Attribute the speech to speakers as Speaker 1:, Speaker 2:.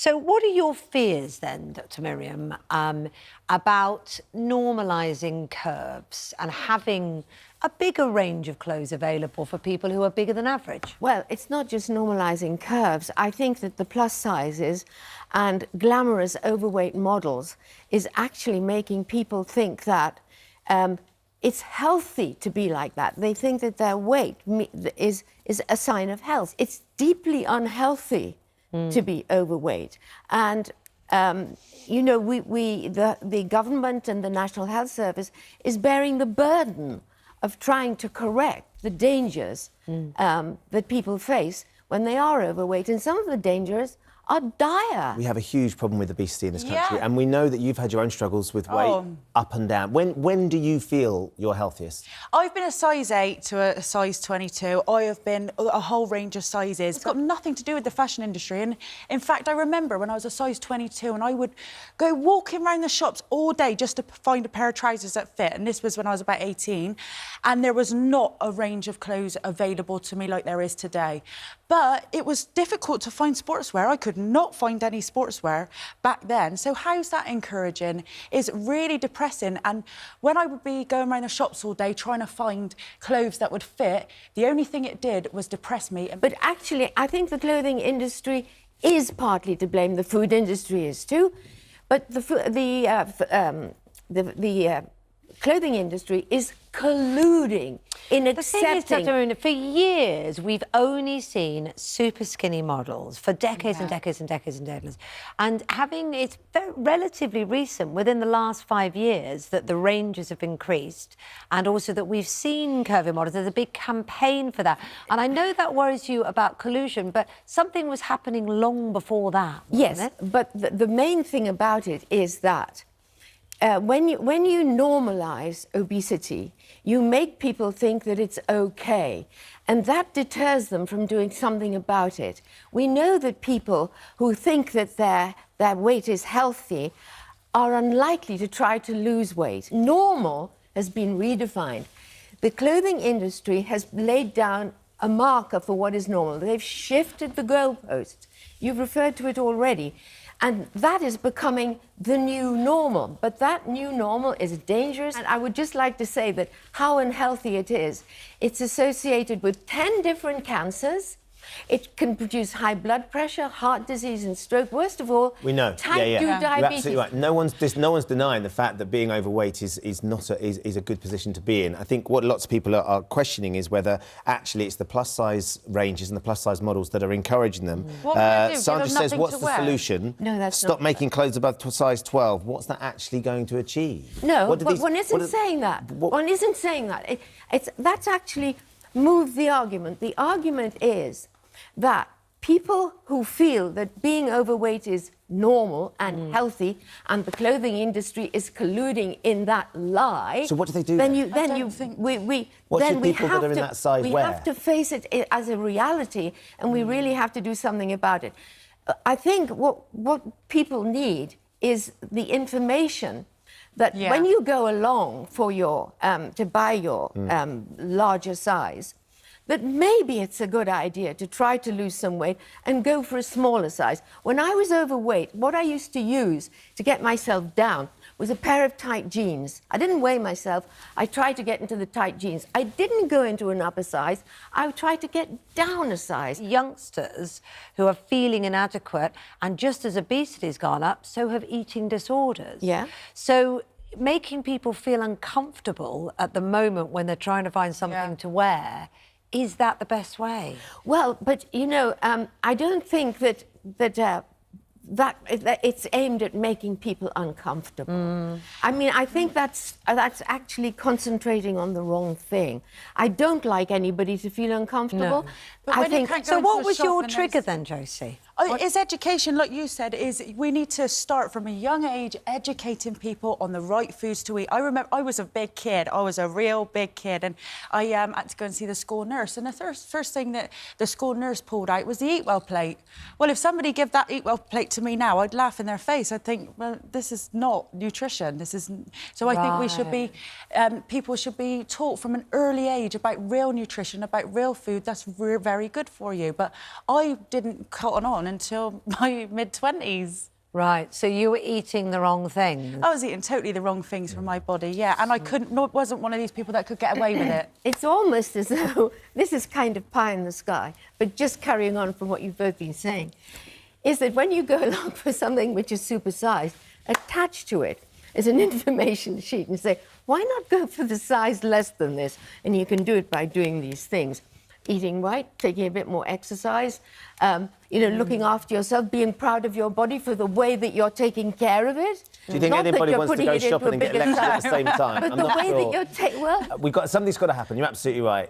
Speaker 1: So what are your fears then, Dr. Miriam, about normalising curves and having a bigger range of clothes available for people who are bigger than average?
Speaker 2: Well, it's not just normalising curves. I think that the plus sizes and glamorous overweight models is actually making people think that it's healthy to be like that. They think that their weight is a sign of health. It's deeply unhealthy to be overweight. And, you know, the government and the National Health Service is bearing the burden of trying to correct the dangers that people face when they are overweight. And some of the dangers are dire.
Speaker 3: We have a huge problem with obesity in this country, and we know that you've had your own struggles with weight up and down. When do you feel you're healthiest?
Speaker 4: I've been a size 8 to a size 22. I have been a whole range of sizes. It's got nothing to do with the fashion industry. And in fact, I remember when I was a size 22 and I would go walking around the shops all day just to find a pair of trousers that fit. And this was when I was about 18. And there was not a range of clothes available to me like there is today. But it was difficult to find sportswear. I could not find any sportswear back then. So how's that encouraging? It's really depressing. And when I would be going around the shops all day trying to find clothes that would fit, the only thing it did was depress me.
Speaker 2: But actually, I think the clothing industry is partly to blame. The food industry is too. But the clothing industry is colluding in accepting...
Speaker 1: The thing is, Dr. Miriam, for years, we've only seen super skinny models for decades and decades and decades and decades. And it's relatively recent, within the last 5 years, that the ranges have increased and also that we've seen curvy models. There's a big campaign for that. And I know that worries you about collusion, but something was happening long before that, wasn't it?
Speaker 2: But the main thing about it is that when you normalise obesity, you make people think that it's okay, and that deters them from doing something about it. We know that people who think that their weight is healthy are unlikely to try to lose weight. Normal has been redefined. The clothing industry has laid down a marker for what is normal. They've shifted the goalposts. You've referred to it already. And that is becoming the new normal. But that new normal is dangerous. And I would just like to say that how unhealthy it is. It's associated with 10 different cancers. It can produce high blood pressure, heart disease and stroke. Worst of all,
Speaker 3: we know.
Speaker 2: type 2 diabetes.
Speaker 3: You're absolutely right. No one's denying the fact that being overweight is a good position to be in. I think what lots of people are questioning is whether actually it's the plus size ranges and the plus size models that are encouraging them.
Speaker 4: What can I do?
Speaker 3: Sandra says, what's the solution?
Speaker 2: No, that's
Speaker 3: Stop making clothes above size 12. What's that actually going to achieve?
Speaker 2: No, but one isn't saying that. One isn't saying that. That's actually moved the argument. The argument is that people who feel that being overweight is normal and healthy, and the clothing industry is colluding in that lie.
Speaker 3: So what do they do?
Speaker 2: Then
Speaker 3: what should people that are in that size wear?
Speaker 2: We have to face it as a reality, and we really have to do something about it. I think what people need is the information that when you go along for your to buy your larger size, that maybe it's a good idea to try to lose some weight and go for a smaller size. When I was overweight, what I used to use to get myself down was a pair of tight jeans. I didn't weigh myself. I tried to get into the tight jeans. I didn't go into an upper size. I tried to get down a size.
Speaker 1: Youngsters who are feeling inadequate, and just as obesity's gone up, so have eating disorders.
Speaker 2: Yeah.
Speaker 1: So making people feel uncomfortable at the moment when they're trying to find something to wear, is that the best way?
Speaker 2: Well, but, you know, I don't think that it's aimed at making people uncomfortable. I mean, I think that's actually concentrating on the wrong thing. I don't like anybody to feel uncomfortable.
Speaker 1: No.
Speaker 4: But
Speaker 1: so what was your trigger then, Josie?
Speaker 4: It's education, like you said, we need to start from a young age educating people on the right foods to eat. I remember I was a big kid. I was a real big kid, and I had to go and see the school nurse. And the first thing that the school nurse pulled out was the Eat Well plate. Well, if somebody gave that Eat Well plate to me now, I'd laugh in their face. I'd think, well, this is not nutrition. This is... So I think we should be... people should be taught from an early age about real nutrition, about real food. That's very good for you. But I didn't cotton on until my mid-20s.
Speaker 1: Right, so you were eating the wrong things.
Speaker 4: I was eating totally the wrong things for my body, yeah, and I wasn't one of these people that could get away with it.
Speaker 2: It's almost as though this is kind of pie in the sky, but just carrying on from what you've both been saying, is that when you go along for something which is supersized, attached to it is an information sheet and say, why not go for the size less than this? And you can do it by doing these things. Eating right, taking a bit more exercise, looking after yourself, being proud of your body for the way that you're taking care of it.
Speaker 3: Do you think
Speaker 2: Not that
Speaker 3: anybody
Speaker 2: you're
Speaker 3: wants to
Speaker 2: putting
Speaker 3: go
Speaker 2: it into
Speaker 3: shopping
Speaker 2: a
Speaker 3: and get
Speaker 2: bigger
Speaker 3: lectured at
Speaker 2: size.
Speaker 3: the same time?
Speaker 2: But
Speaker 3: I'm
Speaker 2: the
Speaker 3: not
Speaker 2: way
Speaker 3: sure.
Speaker 2: that you're
Speaker 3: Something's got to happen. You're absolutely right.